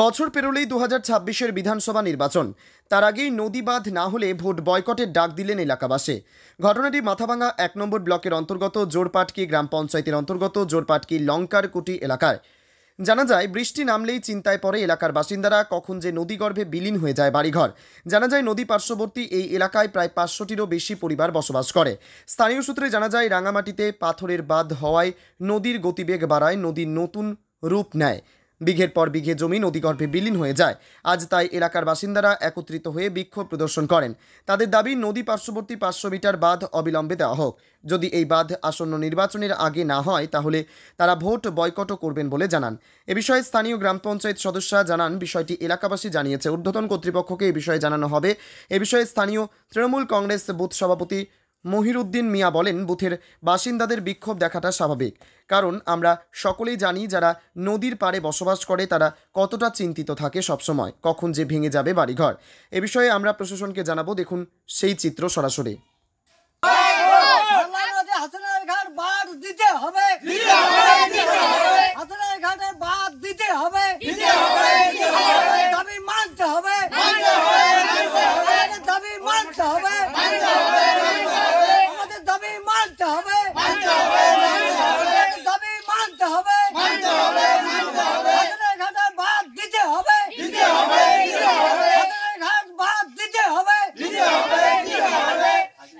বছর পেরোলেই 2026-এর বিধানসভা নির্বাচন। তার আগেই নদী বাঁধ না হলে ভোট বয়কটের ডাক দিলেন এলাকাবাসী। ঘটনাটি মাথাভাঙা 1 নম্বর ব্লকের অন্তর্গত জোরপাটকি গ্রাম পঞ্চায়েতের অন্তর্গত জোরপাটকি লঙ্কারকুটি এলাকায়। জানা যায়, বৃষ্টি নামলেই চিন্তায় পড়ে এলাকার বাসিন্দারা, কখন যে নদীগর্ভে বিলীন হয়ে যায় বাড়িঘর। জানা যায়, নদী পার্শ্ববর্তী এই এলাকায় প্রায় 500টিরও বেশি পরিবার বসবাস করে। স্থানীয় সূত্রে জানা যায়, রাঙামাটিতে পাথরের বাঁধ হওয়ায় নদীর গতিবেগ বাড়ায়, নদীর নতুন রূপ নেয়, বিঘের পর বিঘে জমি নদীগর্ভে বিলীন হয়ে যায়। আজ তাই এলাকার বাসিন্দারা একত্রিত হয়ে বিক্ষোভ প্রদর্শন করেন। তাদের দাবি, নদী পার্শ্ববর্তী 500 মিটার বাঁধ অবিলম্বে দেওয়া হোক। যদি এই বাঁধ আসন্ন নির্বাচনের আগে না হয়, তাহলে তারা ভোট বয়কটও করবেন বলে জানান। এ বিষয়ে স্থানীয় গ্রাম পঞ্চায়েত সদস্যরা জানান, বিষয়টি এলাকাবাসী জানিয়েছে, ঊর্ধ্বতন কর্তৃপক্ষকে এ বিষয়ে জানানো হবে। এ বিষয়ে স্থানীয় তৃণমূল কংগ্রেস বুথ সভাপতি মহিরুদ্দিন মিয়া বলেন, বুথের বাসিন্দাদের বিক্ষোভ দেখাটা স্বাভাবিক, কারণ আমরা সকলেই জানি যারা নদীর পাড়ে বসবাস করে তারা কতটা চিন্তিত থাকে সবসময়, কখন যে ভেঙে যাবে বাড়িঘর। এ বিষয়ে আমরা প্রশাসনকে জানাবো। দেখুন সেই চিত্র সরাসরি।